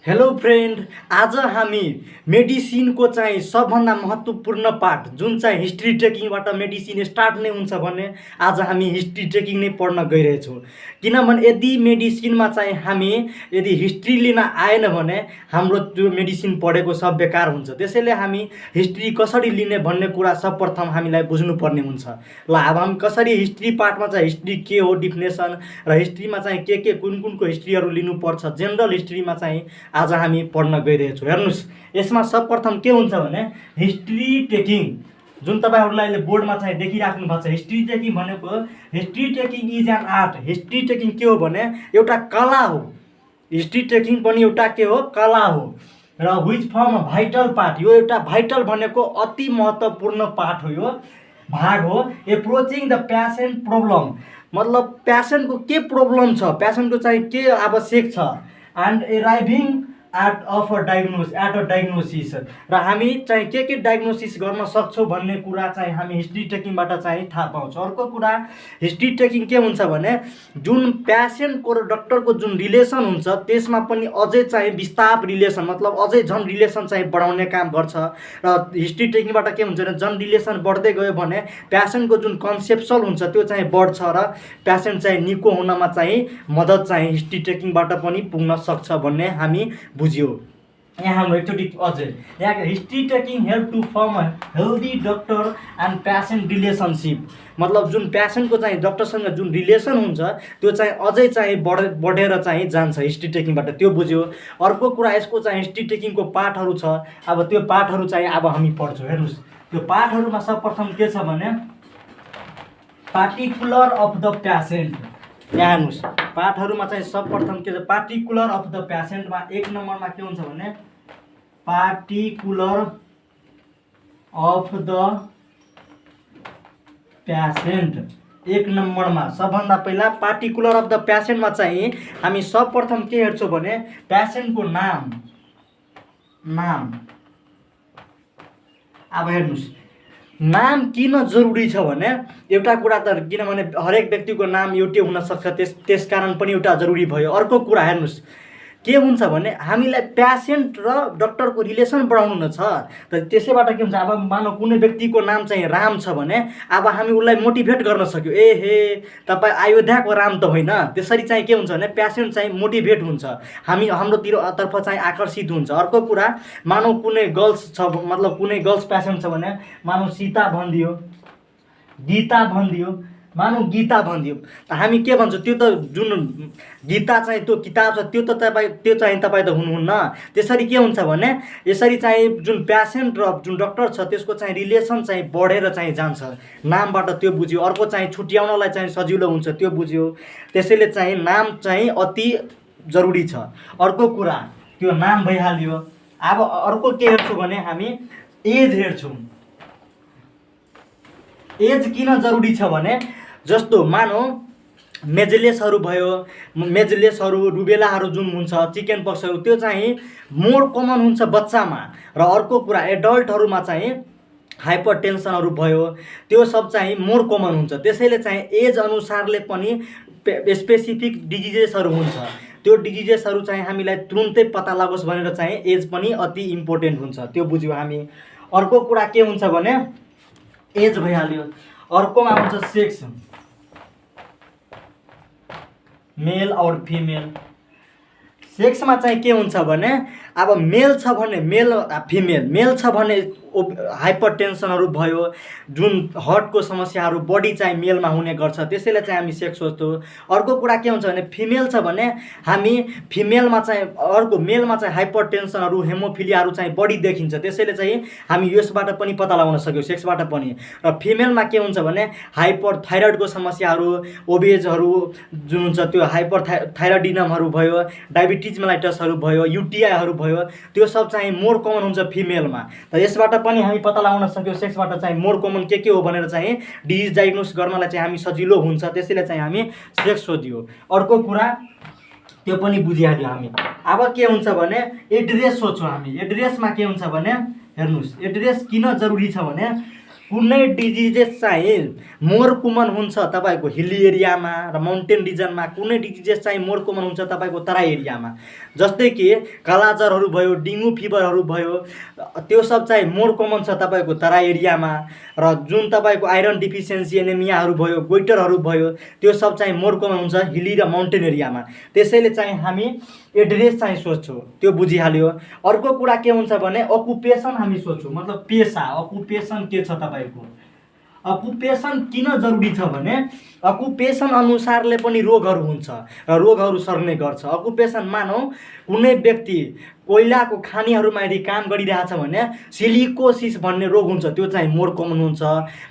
Hello friend, आज हामी मेडिसिनको चाहिँ सबभन्दा महत्त्वपूर्ण पार्ट जुन चाहिँ हिस्ट्री टेकिङबाट मेडिसिन स्टार्ट नै हुन्छ भने आज हामी हिस्ट्री टेकिङ नै पढ्न गइरहेछौँ। किनभने यदि मेडिसिनमा चाहिँ हामी यदि हिस्ट्री लिन आएन भने हाम्रो त्यो मेडिसिन पढेको सब बेकार हुन्छ। त्यसैले हामी हिस्ट्री कसरी लिने भन्ने कुरा सर्वप्रथम हामीलाई बुझ्नुपर्ने हुन्छ। ल अब हामी कसरी हिस्ट्री पार्टमा चाहिँ हिस्ट्री के हो डिफिनेसन र हिस्ट्रीमा चाहिँ के कुन कुनको हिस्ट्रीहरू लिनुपर्छ, जेनरल हिस्ट्रीमा चाहिँ आज हामी पढ्न गइरहेछौँ। हेर्नुहोस्, यसमा सर्वप्रथम के हुन्छ भने हिस्ट्री टेकिङ जुन तपाईँहरूलाई अहिले बोर्डमा चाहिँ देखिराख्नु भएको छ। हिस्ट्री टेकिङ भनेको history taking is an art. History taking के हो भने एउटा कला हो। हिस्ट्री टेकिङ पनि एउटा के हो, कला हो र विच फर्म भाइटल पार्ट, यो एउटा भाइटल भनेको अति महत्त्वपूर्ण पार्ट हो, यो भाग हो। एप्रोचिङ द पेसेन्ट प्रब्लम, मतलब पेसेन्टको के प्रब्लम छ, पेसेन्टको चाहिँ के आवश्यक छ, एन्ड एराइभिङ एट अ डायग्नोसिस र हामी चाहिँ के डायग्नोसिस गर्न सक्छौँ भन्ने कुरा चाहिँ हामी हिस्ट्री टेकिङबाट चाहिँ थाहा पाउँछौँ। अर्को कुरा हिस्ट्री टेकिङ के हुन्छ भने जुन पेसेन्टको र डक्टरको जुन रिलेसन हुन्छ त्यसमा पनि अझै चाहिँ विस्तार रिलेसन, मतलब अझै झन् रिलेसन चाहिँ बढाउने काम गर्छ। र हिस्ट्री टेकिङबाट के हुन्छ भने झन् रिलेसन बढ्दै गयो भने पेसेन्टको जुन कन्सेप्सुअल हुन्छ त्यो चाहिँ बढ्छ र पेसेन्ट चाहिँ निको हुनमा चाहिँ मद्दत चाहिँ हिस्ट्री टेकिङबाट पनि पुग्न सक्छ भन्ने हामी बुझ्यो। यहाँ हाम्रो एकचोटि अझै यहाँ history taking help to firm a healthy doctor and patient relationship, मतलब जुन पेसेन्टको चाहिँ डक्टरसँग जुन रिलेसन हुन्छ त्यो चाहिँ अझै चाहिँ बढेर चाहिँ जान्छ हिस्ट्री टेकिङबाट, त्यो बुझ्यो। अर्को कुरा यसको चाहिँ हिस्ट्री टेकिङको पार्टहरू छ। अब त्यो पार्टहरू चाहिँ अब हामी पढ्छौँ। हेर्नुहोस्, त्यो पार्टहरूमा सर्वप्रथम के छ भने पार्टिकुलर अफ द पेसेन्ट। यहाँ हेर्नुहोस्, पार्टहरूमा चाहिँ सर्वप्रथम के छ, पार्टिकुलर अफ द पेसेन्टमा एक नम्बरमा के हुन्छ भने पार्टिकुलर अफ द पेसेन्ट एक नम्बरमा। सबभन्दा पहिला पार्टिकुलर अफ द पेसेन्टमा चाहिँ हामी सर्वप्रथम के हेर्छौँ भने पेसेन्टको नाम। अब हेर्नुहोस्, नाम किन जरुरी छ भने एउटा कुरा त किनभने हरेक व्यक्तिको नाम एउटै हुनसक्छ, त्यस कारण पनि एउटा जरुरी भयो। अर्को कुरा हेर्नुहोस् के हुन्छ भने हामीलाई पेसेन्ट र डक्टरको रिलेसन बढाउनु न छ, त त्यसैबाट के हुन्छ, अब मानौ कुनै व्यक्तिको नाम चाहिँ राम छ भने अब हामी उसलाई मोटिभेट गर्न सक्यो, ए हे तपाईँ अयोध्याको राम त होइन। त्यसरी चाहिँ के हुन्छ भने पेसेन्ट चाहिँ मोटिभेट हुन्छ, हाम्रोतिर तर्फ चाहिँ आकर्षित हुन्छ। अर्को कुरा मानौ कुनै गर्ल्स छ, मतलब कुनै गर्ल्स पेसेन्ट छ भने मानौ सीता भनिदियो, गीता भनिदियो, मानौ गीता भनिदियो, त हामी के भन्छौँ, त्यो त जुन गीता चाहिँ त्यो किताब छ त्यो चाहिँ तपाईँ त हुनुहुन्न। त्यसरी के हुन्छ भने यसरी चाहिँ जुन पेसेन्ट र जुन डक्टर छ त्यसको चाहिँ रिलेसन चाहिँ बढेर चाहिँ जान्छ, नामबाट त्यो बुझ्यो। अर्को चाहिँ छुट्याउनलाई चाहिँ सजिलो हुन्छ, त्यो बुझ्यो। त्यसैले चाहिँ नाम चाहिँ अति जरुरी छ। अर्को कुरा त्यो नाम भइहाल्यो। अब अर्को के हेर्छौँ भने हामी एज हेर्छौँ। एज किन जरुरी छ भने जस्तो मानौ मेजलेसहरू भयो, मेजलेसहरू रुबेलाहरू जुन हुन्छ, चिकन पक्सहरू, त्यो चाहिँ मोर कमन हुन्छ बच्चामा। र अर्को कुरा एडल्टहरूमा चाहिँ हाइपर टेन्सनहरू भयो, त्यो सब चाहिँ मोर कमन हुन्छ। त्यसैले चाहिँ एज अनुसारले पनि स्पेसिफिक डिजिजेसहरू हुन्छ, त्यो डिजिजेसहरू चाहिँ हामीलाई तुरुन्तै पत्ता लागोस् भनेर चाहिँ एज पनि अति इम्पोर्टेन्ट हुन्छ, त्यो बुझ्यौँ हामी। अर्को कुरा के हुन्छ भने एज भइहाल्यो। अर्कोमा हुन्छ सेक्स, मेल और फिमेल। सेक्समा चाहिँ के हुन्छ भने अब मेल छ भने मेल छ भने हाइपर टेन्सनहरू भयो, जुन हार्टको समस्याहरू बढी चाहिँ मेलमा हुने गर्छ, त्यसैले चाहिँ हामी सेक्स सोच्छौँ। अर्को कुरा के हुन्छ भने फिमेल छ भने हामी फिमेलमा चाहिँ अर्को मेलमा चाहिँ हाइपर टेन्सनहरू हेमोफिलियाहरू चाहिँ बढी देखिन्छ, त्यसैले चाहिँ हामी यसबाट पनि पत्ता लगाउन सक्यौँ, सेक्सबाट पनि। र फिमेलमा के हुन्छ भने हाइपर थाइरोइडको समस्याहरू, ओबेजहरू जुन हुन्छ त्यो हाइपर थाइरोइडिनमहरू भयो, डायबिटिज मेलाइटसहरू भयो, युटिआईहरू भयो, त्यो सब चाहिँ मोर कमन हुन्छ फिमेलमा। त यसबाट पनि हामी पत्ता लगाउन सक्यौँ सेक्सबाट चाहिँ मोर कमन के हो भनेर चाहिँ डिजिज डायग्नोस गर्नलाई चाहिँ हामी सजिलो हुन्छ, त्यसैले चाहिँ हामी सेक्स सोधियो। अर्को कुरा त्यो पनि बुझिहाल्यो हामी। अब के हुन्छ भने एड्रेस सोध्छौँ हामी। एड्रेसमा के हुन्छ भने हेर्नुहोस्, एड्रेस किन जरुरी छ भने कुनै डिजिजेस चाहिँ मोर कमन हुन्छ तपाईँको हिल्ली एरियामा र माउन्टेन रिजनमा, कुनै डिजिजेस चाहिँ मोर कमन हुन्छ तपाईँको तराई एरियामा। जस्तै कि कालाजरहरू भयो, डेङ्गु फिभरहरू भयो, त्यो सब चाहिँ मोर कमन छ तपाईँको तराई एरियामा। र जुन तपाईँको आइरन डिफिसियन्सी एनेमियाहरू भयो, गोइटरहरू भयो, त्यो सब चाहिँ मोर कमन हुन्छ हिल्ली र माउन्टेन एरियामा। त्यसैले चाहिँ हामी एड्रेस चाहिँ सोध्छौँ, त्यो बुझिहाल्यो। अर्को कुरा के हुन्छ भने अकुपेसन हामी सोध्छौँ, मतलब पेसा, अकुपेसन के छ तपाईँको। अकुपेसन किन जरुरी छ भने अकुपेसन अनुसारले पनि रोगहरू हुन्छ र रोगहरू सर्ने गर्छ। अकुपेसन मानौ कुनै व्यक्ति कोइलाको खानीहरूमा यदि काम गरिरहेछ भने सिलिकोसिस भन्ने रोग हुन्छ, त्यो चाहिँ मोर कमन हुन्छ।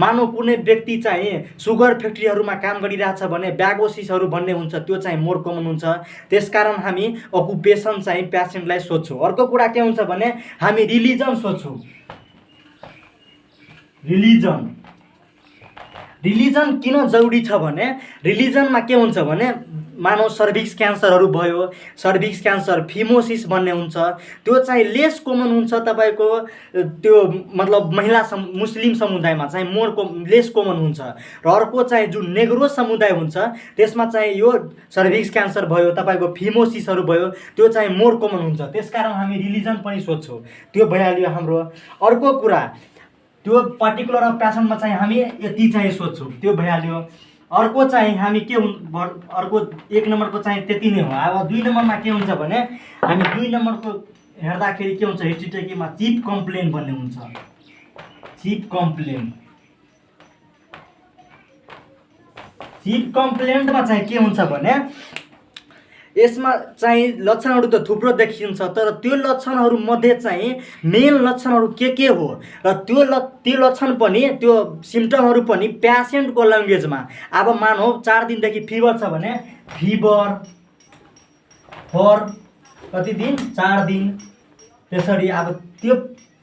मानौ कुनै व्यक्ति चाहिँ सुगर फ्याक्ट्रीहरूमा काम गरिरहेछ भने ब्यागोसिसहरू भन्ने हुन्छ, त्यो चाहिँ मोर कमन हुन्छ। त्यसकारण हामी अकुपेसन चाहिँ पेसेन्टलाई सोध्छौँ। अर्को कुरा के हुन्छ भने हामी रिलिजन सोध्छौँ। रिलिजन किन जरुरी छ भने रिलिजनमा के हुन्छ भने मानव सर्भिक्स क्यान्सरहरू भयो, सर्भिक्स क्यान्सर, फिमोसिस भन्ने हुन्छ, त्यो चाहिँ लेस कमन हुन्छ तपाईँको त्यो मतलब महिला मुस्लिम समुदायमा चाहिँ लेस कमन हुन्छ। र अर्को चाहिँ जुन नेग्रो समुदाय हुन्छ त्यसमा चाहिँ यो सर्भिक्स क्यान्सर भयो, तपाईँको फिमोसिसहरू भयो, त्यो चाहिँ मोर कमन हुन्छ। त्यसकारण हामी रिलिजन पनि सोध्छौँ, त्यो भइहाल्यो हाम्रो। अर्को कुरा त्यो पर्टिकुलर पेसेन्टमा चाहिँ हामी यति चाहिँ सोध्छौँ, त्यो भइहाल्यो। अर्को चाहिँ हामी के अर्को 1 नम्बरको चाहिँ त्यति नै हो। अब 2 नम्बरमा के हुन्छ भने हामी 2 नम्बरको हेर्दाखेरि के हुन्छ हिस्ट्री टेकिङमा चिफ कम्प्लेन भन्ने हुन्छ। चिफ कम्प्लेन्टमा चाहिँ के हुन्छ भने यसमा चाहिँ लक्षणहरू त थुप्रो देखिन्छ, तर त्यो लक्षणहरू मध्ये चाहिँ मेन लक्षणहरू के हो र त्यो लक्षण पनि त्यो सिम्टमहरू पनि पेसेन्टको ल्याङ्ग्वेजमा। अब मानौ 4 दिनदेखि फिभर छ भने फिभर फर कति दिन, 4 दिन, त्यसरी। अब त्यो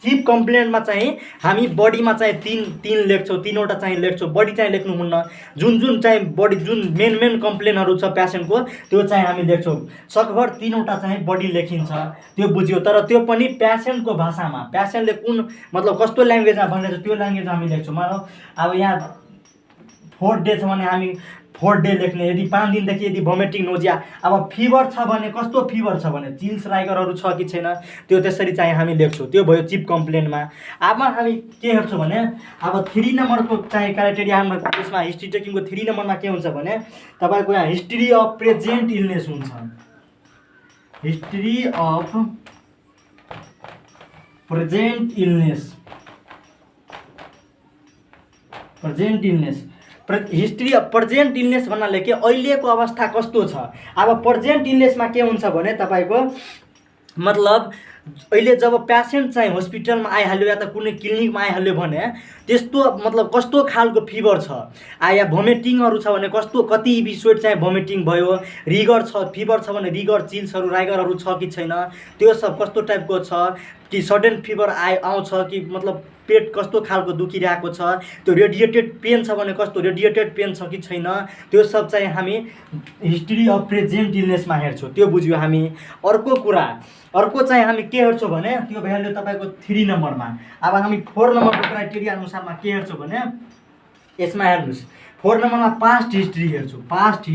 चिफ कम्प्लेन्टमा चाहिँ हामी बडीमा चाहिँ तीन लेख्छौँ, 3वटा चाहिँ लेख्छौँ, बडी चाहिँ लेख्नुहुन्न। जुन चाहिँ बडी जुन मेन कम्प्लेनहरू छ पेसेन्टको त्यो चाहिँ हामी लेख्छौँ। सकभर 3वटा चाहिँ बडी लेखिन्छ, त्यो बुझ्यो। तर त्यो पनि पेसेन्टको भाषामा, पेसेन्टले कुन मतलब कस्तो ल्याङ्ग्वेजमा भनेको छ त्यो ल्याङ्ग्वेजमा हामी लेख्छौँ। मानौ अब यहाँ 4 डे छ भने हामी 4 डे लेख्ने। यदि 5 दिनदेखि यदि भोमिटिङ, नोजिया, अब फिभर छ भने कस्तो फिभर छ भने चिल्स राइगरहरू छ कि छैन, त्यो त्यसरी चाहिँ हामी लेख्छौँ। त्यो भयो चिफ कम्प्लेनमा। अब हामी के हेर्छौँ भने अब 3 नम्बरको चाहिँ क्राइटेरिया हाम्रो यसमा हिस्ट्री टेकिङको 3 नम्बरमा के हुन्छ भने तपाईँको यहाँ हिस्ट्री अफ प्रेजेन्ट इलनेस हुन्छ। History of present illness, history of present illness भन्नाले के अहिलेको अवस्था कस्तो छ। अब प्रेजेन्ट इलनेसमा के हुन्छ भने तपाईँको मतलब अहिले जब पेसेन्ट चाहिँ हस्पिटलमा आइहाल्यो या त कुनै क्लिनिकमा आइहाल्यो भने त्यस्तो मतलब कस्तो खालको फिभर छ, या भोमिटिङहरू छ भने कति एपिसोड चाहिँ भोमिटिङ भयो, रिगर छ, फिभर छ भने रिगर, चिल्सहरू, राइगरहरू छ कि छैन, त्यो सब कस्तो टाइपको छ, कि सडन फिभर आउँछ कि मतलब पेट कस्तो खालको दुखिरहेको छ, त्यो रेडिएटेड पेन छ भने कस्तो रेडिएटेड पेन छ कि छैन, त्यो सब चाहिँ हामी हिस्ट्री अफ प्रेजेन्ट इलनेसमा हेर्छौँ, त्यो बुझ्यो हामी। अर्को चाहिँ हामी के हेर्छौँ भने त्यो भइहाल्यो तपाईँको 3 नम्बरमा। अब हामी 4 नम्बरको क्राइटेरिया अनुसारमा के हेर्छौँ भने यसमा हेर्नुहोस्, 4 नम्बरमा पास्ट हिस्ट्री हेर्छौँ। पास्ट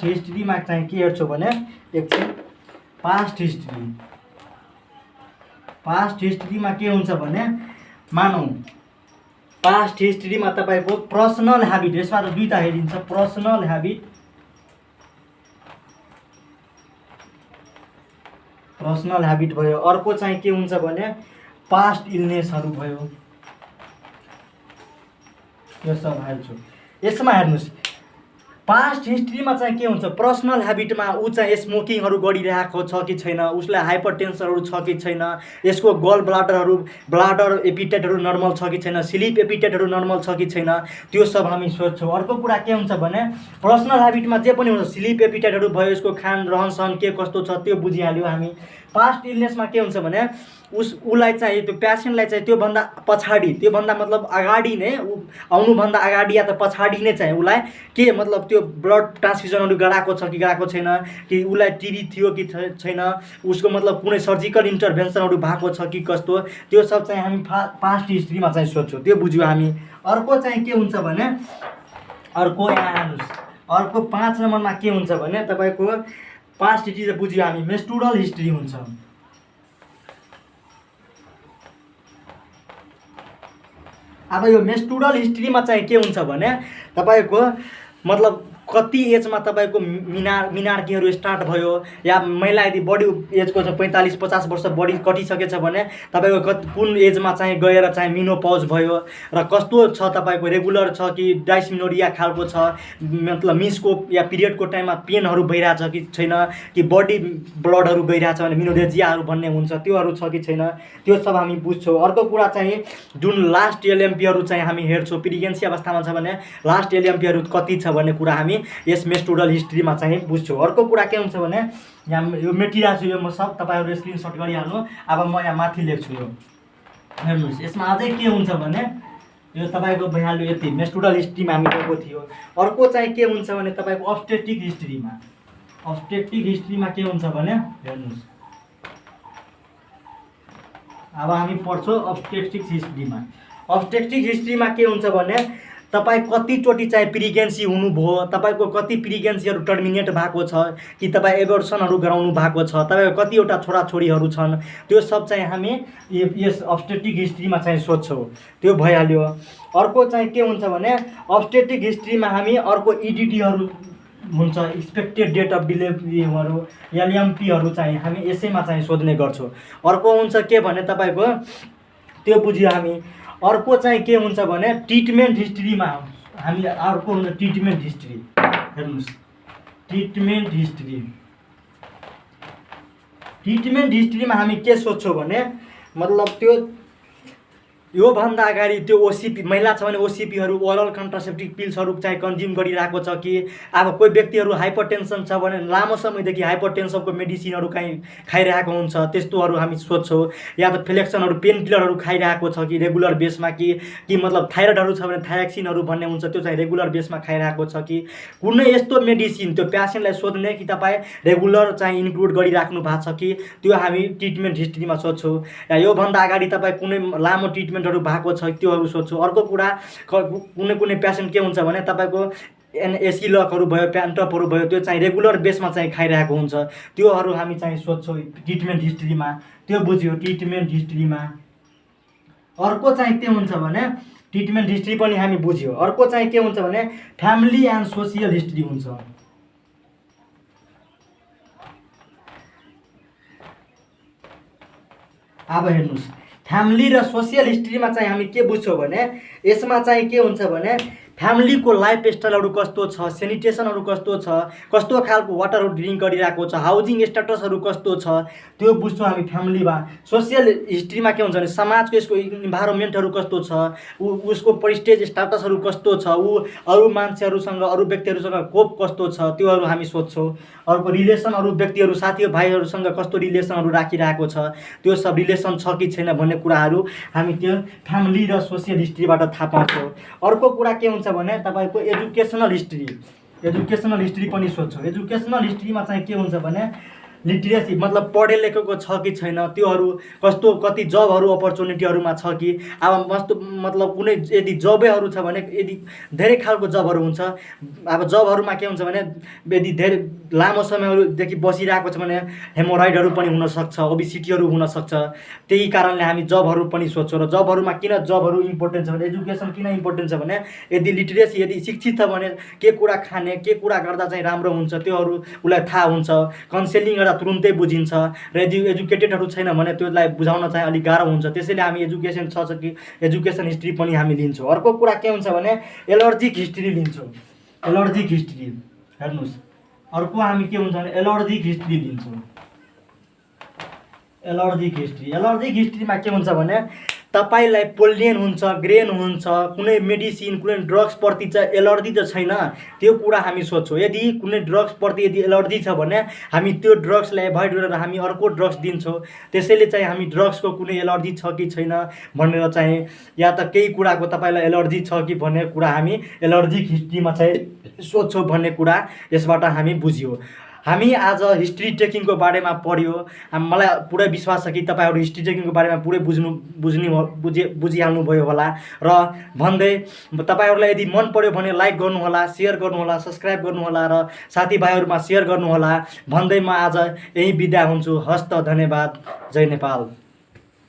हिस्ट्रीमा चाहिँ के हेर्छौँ भने एकछिन, पास्ट हिस्ट्रीमा के हुन्छ भने मानौ पास्ट हिस्ट्रीमा तपाईँको पर्सनल ह्याबिट, यसमा त 2टा हेरिन्छ, पर्सनल ह्याबिट भयो। अर्को चाहिँ के हुन्छ भने पास्ट इलनेसहरू भयो, यो सब हेर्छु। यसमा हेर्नुहोस् पास्ट हिस्ट्रीमा चाहिँ के हुन्छ, पर्सनल ह्याबिटमा ऊ चाहिँ स्मोकिङहरू गरिरहेको छ कि छैन, उसलाई हाइपरटेन्सनहरू छ कि छैन, यसको गल ब्लाडर एपिटाइटहरू नर्मल छ कि छैन, स्लिप एपिटाइटहरू नर्मल छ कि छैन, त्यो सब हामी सोध्छौँ। अर्को कुरा के हुन्छ भने पर्सनल ह्याबिटमा जे पनि हुन्छ, स्लिप एपिटाइटहरू भयो, यसको खान रहन सहन के कस्तो छ त्यो बुझिहाल्यो हामी। पास्ट इलनेसमा के हुन्छ भने उसलाई चाहिँ त्यो पेसेन्टलाई चाहिँ त्योभन्दा पछाडि, त्योभन्दा मतलब अगाडि नै, आउनुभन्दा अगाडि या त पछाडि नै चाहिँ उसलाई के मतलब त्यो ब्लड ट्रान्सफ्युजनहरू गराएको छ कि गराएको छैन, कि उसलाई टिबी थियो कि छैन, उसको मतलब कुनै सर्जिकल इन्टरभेन्सनहरू भएको छ कि कस्तो, त्यो सब चाहिँ हामी पास्ट हिस्ट्रीमा चाहिँ सोध्छौँ, त्यो बुझ्यौँ हामी। अर्को चाहिँ के हुन्छ भने अर्को यहाँ हेर्नुहोस्, अर्को 5 नम्बरमा के हुन्छ भने तपाईँको पास्ट हिस्ट्री त बुझ्यौँ हामी, मेस्टुरल हिस्ट्री हुन्छ। अब यो मेस्टुरल हिस्ट्रीमा चाहिँ के हुन्छ भने तपाईँको मतलब कति एजमा तपाईँको मिनार्कीहरू स्टार्ट भयो, या महिला यदि बढी एजको छ 45-50 वर्ष बढी कटिसकेछ भने तपाईँको कुन एजमा चाहिँ गएर चाहिँ मिनोपज भयो, र कस्तो छ तपाईँको रेगुलर छ कि डाइसमिनोरिया खालको छ, मतलब मिसको या पिरियडको टाइममा पेनहरू भइरहेछ कि छैन, कि बडी ब्लडहरू गइरहेछ भने मिनोरेजियाहरू भन्ने हुन्छ, त्योहरू छ कि छैन, त्यो सब हामी बुझ्छौँ। अर्को कुरा चाहिँ जुन लास्ट एलएमपीहरू चाहिँ हामी हेर्छौँ, प्रेग्नेन्सी अवस्थामा छ भने लास्ट एलएमपीहरू कति छ भन्ने कुरा हामी यस मेस्टुरल हिस्ट्रीमा चाहिँ बुझ्छौँ। अर्को कुरा के हुन्छ भने यहाँ यो मेटिरहेको छु, यो म सब तपाईँहरू स्क्रिनसट गरिहाल्नु। अब म यहाँ माथि लेख्छु, यो हेर्नुहोस्, यसमा अझै के हुन्छ भने यो तपाईँको भइहाल्यो यति, मेस्टुरल हिस्ट्रीमा हामी गएको थियो। अर्को चाहिँ के हुन्छ भने तपाईँको अब्स्टेट्रिक हिस्ट्रीमा के हुन्छ भने हेर्नुहोस्, अब हामी पढ्छौँ अब्स्टेट्रिक हिस्ट्रीमा के हुन्छ भने तपाईँ कतिचोटि चाहिँ प्रेग्नेन्सी हुनुभयो, तपाईँको कति प्रेग्नेन्सीहरू टर्मिनेट भएको छ, कि तपाईँ एबर्सनहरू गराउनु भएको छ, तपाईँको कतिवटा छोराछोरीहरू छन्, त्यो सब चाहिँ हामी यस अब्स्टेट्रिक हिस्ट्रीमा चाहिँ सोध्छौँ, त्यो भइहाल्यो। अर्को चाहिँ के हुन्छ भने अब्स्टेट्रिक हिस्ट्रीमा हामी अर्को इडिटीहरू हुन्छ, एक्सपेक्टेड डेट अफ डेलिभरीहरू, एलएमपीहरू चाहिँ हामी यसैमा चाहिँ सोध्ने गर्छौँ। अर्को हुन्छ के भने तपाईँको त्यो बुझ्यो हामी। अर्को चाहिँ के हुन्छ भने ट्रिटमेन्ट हिस्ट्रीमा हामी अर्को हुन्छ ट्रिटमेन्ट हिस्ट्री, हेर्नुहोस् ट्रिटमेन्ट हिस्ट्रीमा हामी के सोध्छौँ भने मतलब त्यो योभन्दा अगाडि त्यो ओसिपी महिला छ भने ओसिपीहरू ओरल कन्ट्रासेप्टिभ पिल्सहरू चाहिँ कन्ज्युम गरिरहेको छ कि, अब कोही व्यक्तिहरू हाइपरटेन्सन छ भने लामो समयदेखि हाइपरटेन्सनको मेडिसिनहरू खाइरहेको हुन्छ, त्यस्तोहरू हामी सोध्छौँ। या त फ्लेक्सनहरू पेन किलरहरू खाइरहेको छ कि रेगुलर बेसमा, कि मतलब थाइरोइडहरू छ भने थाइरोक्सिनहरू भन्ने हुन्छ, त्यो चाहिँ रेगुलर बेसमा खाइरहेको छ कि, कुनै यस्तो मेडिसिन त्यो पेसेन्टलाई सोध्ने कि तपाईँ रेगुलर चाहिँ इन्क्लुड गरिराख्नु भएको छ कि, त्यो हामी ट्रिटमेन्ट हिस्ट्रीमा सोध्छौँ। या योभन्दा अगाडि तपाईँ कुनै लामो ट्रिटमेन्टहरू भएको छ त्योहरू सोध्छौँ। अर्को कुरा कुनै पेसेन्ट के हुन्छ भने तपाईँको एसी लकहरू भयो, प्यान्टपहरू भयो, त्यो चाहिँ रेगुलर बेसमा चाहिँ खाइरहेको हुन्छ, त्योहरू हामी चाहिँ सोध्छौँ ट्रिटमेन्ट हिस्ट्रीमा, त्यो बुझ्यो ट्रिटमेन्ट हिस्ट्रीमा। अर्को चाहिँ के हुन्छ भने ट्रिटमेन्ट हिस्ट्री पनि हामी बुझ्यो। अर्को चाहिँ के हुन्छ भने फ्यामिली एन्ड सोसियल हिस्ट्री हुन्छ। अब हेर्नुहोस्, फ्यामिली र सोसियल हिस्ट्रीमा चाहिँ हामी के बुझ्छौँ भने यसमा चाहिँ के हुन्छ भने फ्यामिलीको लाइफस्टाइलहरू कस्तो छ, सेनिटेसनहरू कस्तो छ, कस्तो खालको वाटरहरू ड्रिङ्क गरिरहेको छ, हाउसिङ स्ट्याटसहरू कस्तो छ, त्यो बुझ्छौँ हामी फ्यामिलीमा। सोसियल हिस्ट्रीमा के हुन्छ भने समाजको यसको इन्भाइरोमेन्टहरू कस्तो छ, उसको प्रेस्टिज स्ट्याटसहरू कस्तो छ, ऊ अरू मान्छेहरूसँग अरू व्यक्तिहरूसँग कोप कस्तो छ, त्योहरू हामी सोध्छौँ। अर्को रिलेसनहरू व्यक्तिहरू साथीभाइहरूसँग कस्तो रिलेसनहरू राखिरहेको छ, त्यो सब रिलेसन छ कि छैन भन्ने कुराहरू हामी त्यो फ्यामिली र सोसियल हिस्ट्रीबाट थाहा पाउँछौँ। अर्को कुरा के हुन्छ भने तपाईँको एजुकेसनल हिस्ट्री पनि सोध्छौँ। एजुकेसनल हिस्ट्रीमा चाहिँ के हुन्छ भने लिटरेसी मतलब पढे लेखेको छ कि छैन, त्योहरू कस्तो, कति जबहरू अपर्च्युनिटीहरूमा छ कि, अब मतलब कुनै यदि जबैहरू छ भने यदि धेरै खालको जबहरू हुन्छ। अब जबहरूमा के हुन्छ भने यदि धेरै लामो समयदेखि बसिरहेको छ भने हेमोराइडहरू पनि हुनसक्छ, ओबिसिटीहरू हुनसक्छ, त्यही कारणले हामी जबहरू पनि सोध्छौँ। र जबहरूमा किन जबहरू इम्पोर्टेन्ट छ भने एजुकेसन किन इम्पोर्टेन्ट छ भने यदि लिटरेसी यदि शिक्षित छ भने के कुरा खाने, के कुरा गर्दा चाहिँ राम्रो हुन्छ त्योहरू उसलाई थाहा हुन्छ, काउन्सेलिङ गर्दा तुरुन्तै बुझिन्छ। र एजुकेटेडहरू छैन भने त्यसलाई बुझाउन चाहिँ अलिक गाह्रो हुन्छ, त्यसैले हामी एजुकेसन छ कि एजुकेसन हिस्ट्री पनि हामी लिन्छौँ। अर्को कुरा के हुन्छ भने एलर्जिक हिस्ट्री लिन्छौँ। एलर्जिक हिस्ट्री हेर्नुहोस्, अर्को हामी के हुन्छ भने एलर्जिक हिस्ट्री लिन्छौँ। एलर्जिक हिस्ट्रीमा के हुन्छ भने तपाईँलाई पोल्डेन हुन्छ, ग्रेन हुन्छ, कुनै मेडिसिन कुनै ड्रग्सप्रति चाहिँ एलर्जी त छैन, त्यो कुरा हामी सोध्छौँ। यदि कुनै ड्रग्सप्रति यदि एलर्जी छ भने हामी त्यो ड्रग्सलाई एभोइड गरेर हामी अर्को ड्रग्स दिन्छौँ। त्यसैले चाहिँ हामी ड्रग्सको कुनै एलर्जी छ कि छैन भनेर चाहिँ या त केही कुराको तपाईँलाई एलर्जी छ कि भन्ने कुरा हामी एलर्जिक हिस्ट्रीमा चाहिँ सोध्छौँ भन्ने कुरा यसबाट हामी बुझ्यौँ। हामी आज हिस्ट्री टेकिङको बारेमा पढ्यो। मलाई पुरै विश्वास छ कि तपाईँहरू हिस्ट्री टेकिङको बारेमा पुरै बुझिहाल्नुभयो होला। र भन्दै तपाईँहरूलाई यदि मन पर्यो भने लाइक गर्नुहोला, सेयर गर्नुहोला, सब्सक्राइब गर्नुहोला र साथीभाइहरूमा सेयर गर्नुहोला भन्दै म आज यही बिदा हुन्छु। हस्त, धन्यवाद। जय नेपाल।